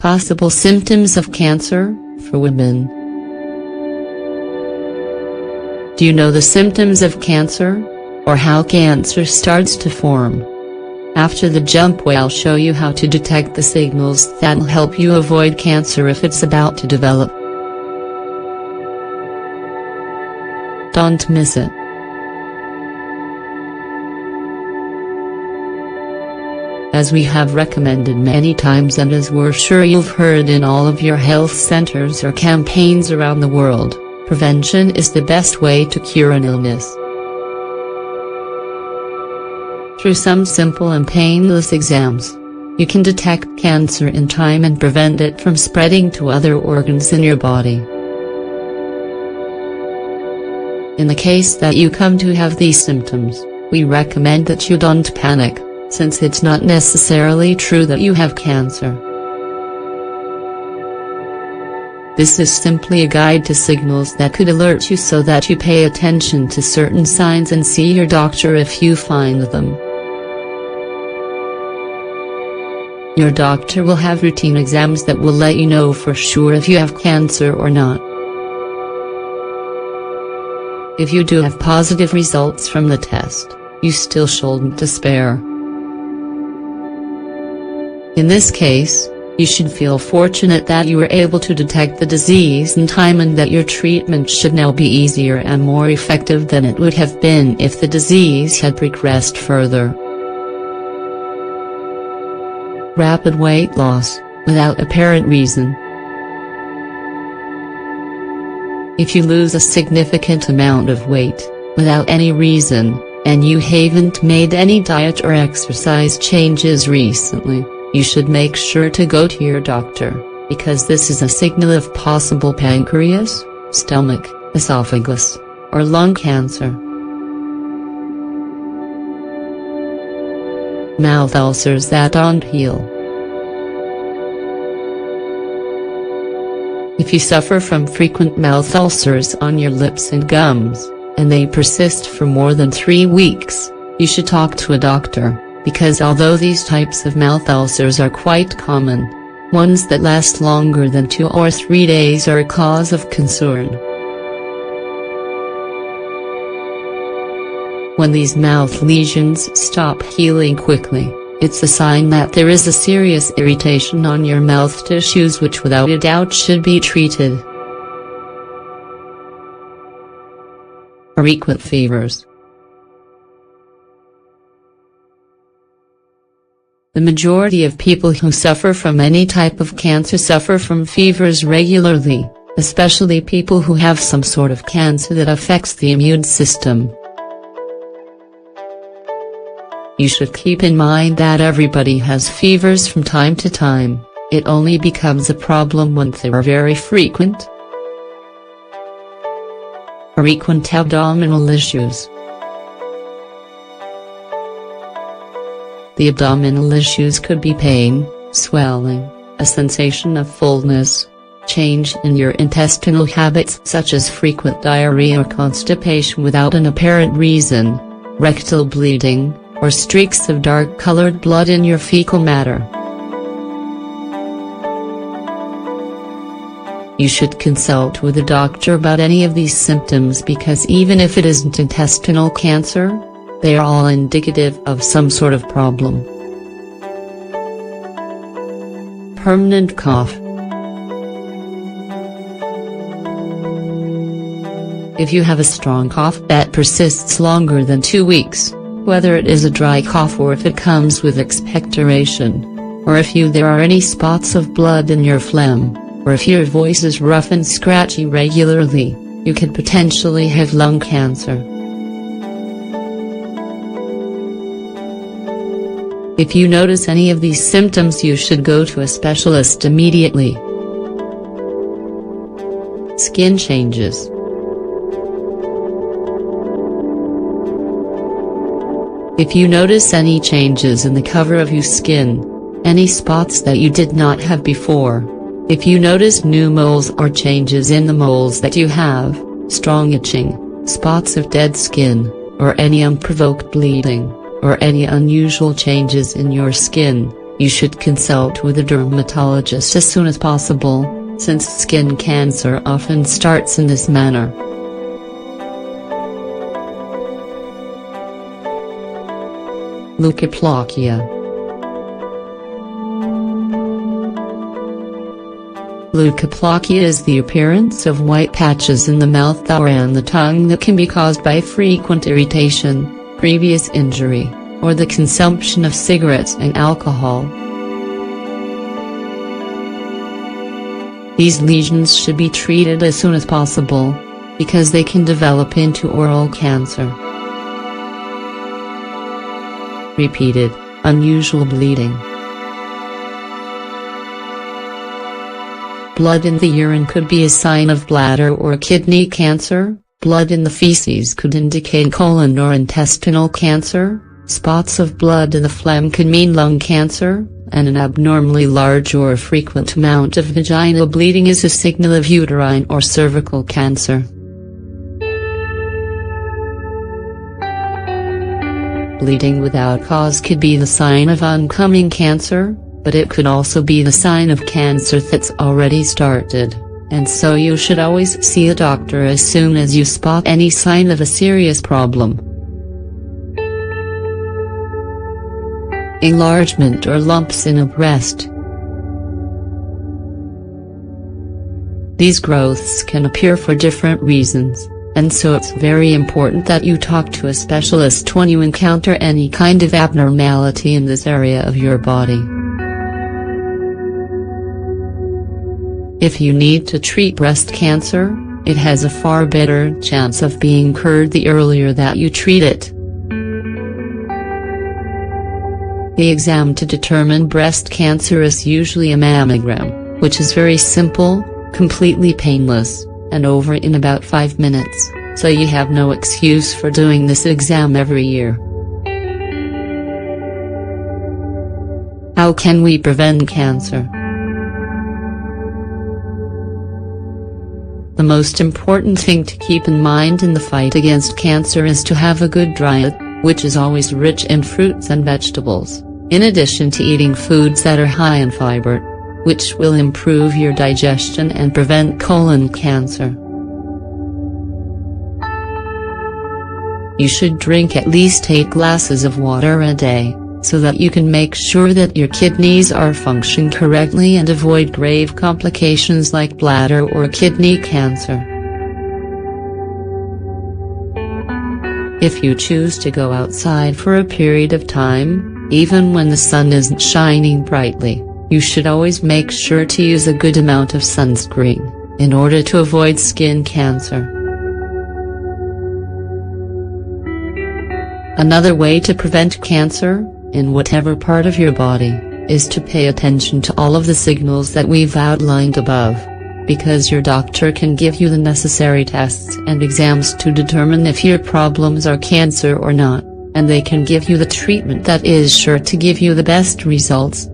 Possible symptoms of cancer, for women. Do you know the symptoms of cancer? Or how cancer starts to form? After the jump I'll show you how to detect the signals that'll help you avoid cancer if it's about to develop. Don't miss it. As we have recommended many times and as we're sure you've heard in all of your health centers or campaigns around the world, prevention is the best way to cure an illness. Through some simple and painless exams, you can detect cancer in time and prevent it from spreading to other organs in your body. In the case that you come to have these symptoms, we recommend that you don't panic, since it's not necessarily true that you have cancer. This is simply a guide to signals that could alert you so that you pay attention to certain signs and see your doctor if you find them. Your doctor will have routine exams that will let you know for sure if you have cancer or not. If you do have positive results from the test, you still shouldn't despair. In this case, you should feel fortunate that you were able to detect the disease in time and that your treatment should now be easier and more effective than it would have been if the disease had progressed further. Rapid weight loss, without apparent reason. If you lose a significant amount of weight, without any reason, and you haven't made any diet or exercise changes recently, you should make sure to go to your doctor, because this is a signal of possible pancreas, stomach, esophagus, or lung cancer. Mouth ulcers that don't heal. If you suffer from frequent mouth ulcers on your lips and gums, and they persist for more than 3 weeks, you should talk to a doctor, because although these types of mouth ulcers are quite common, ones that last longer than 2 or 3 days are a cause of concern. When these mouth lesions stop healing quickly, it's a sign that there is a serious irritation on your mouth tissues which without a doubt should be treated. Frequent fevers. The majority of people who suffer from any type of cancer suffer from fevers regularly, especially people who have some sort of cancer that affects the immune system. You should keep in mind that everybody has fevers from time to time, it only becomes a problem when they are very frequent. Frequent abdominal issues. The abdominal issues could be pain, swelling, a sensation of fullness, change in your intestinal habits such as frequent diarrhea or constipation without an apparent reason, rectal bleeding, or streaks of dark-colored blood in your fecal matter. You should consult with a doctor about any of these symptoms because even if it isn't intestinal cancer, they are all indicative of some sort of problem. Permanent cough. If you have a strong cough that persists longer than 2 weeks, whether it is a dry cough or if it comes with expectoration, or if there are any spots of blood in your phlegm, or if your voice is rough and scratchy regularly, you could potentially have lung cancer. If you notice any of these symptoms, you should go to a specialist immediately. Skin changes. If you notice any changes in the cover of your skin, any spots that you did not have before, if you notice new moles or changes in the moles that you have, strong itching, spots of dead skin, or any unprovoked bleeding, or any unusual changes in your skin, you should consult with a dermatologist as soon as possible, since skin cancer often starts in this manner. Leukoplakia. Leukoplakia is the appearance of white patches in the mouth or on the tongue that can be caused by frequent irritation, previous injury, or the consumption of cigarettes and alcohol. These lesions should be treated as soon as possible, because they can develop into oral cancer. Repeated, unusual bleeding. Blood in the urine could be a sign of bladder or kidney cancer. Blood in the feces could indicate colon or intestinal cancer. Spots of blood in the phlegm could mean lung cancer, and an abnormally large or frequent amount of vaginal bleeding is a signal of uterine or cervical cancer. Bleeding without cause could be the sign of oncoming cancer, but it could also be the sign of cancer that's already started, and so you should always see a doctor as soon as you spot any sign of a serious problem. Enlargement or lumps in a breast. These growths can appear for different reasons, and so it's very important that you talk to a specialist when you encounter any kind of abnormality in this area of your body. If you need to treat breast cancer, it has a far better chance of being cured the earlier that you treat it. The exam to determine breast cancer is usually a mammogram, which is very simple, completely painless, and over in about 5 minutes, so you have no excuse for doing this exam every year. How can we prevent cancer? The most important thing to keep in mind in the fight against cancer is to have a good diet, which is always rich in fruits and vegetables, in addition to eating foods that are high in fiber, which will improve your digestion and prevent colon cancer. You should drink at least 8 glasses of water a day, so that you can make sure that your kidneys are functioning correctly and avoid grave complications like bladder or kidney cancer. If you choose to go outside for a period of time, even when the sun isn't shining brightly, you should always make sure to use a good amount of sunscreen, in order to avoid skin cancer. Another way to prevent cancer, in whatever part of your body, is to pay attention to all of the signals that we've outlined above, because your doctor can give you the necessary tests and exams to determine if your problems are cancer or not, and they can give you the treatment that is sure to give you the best results.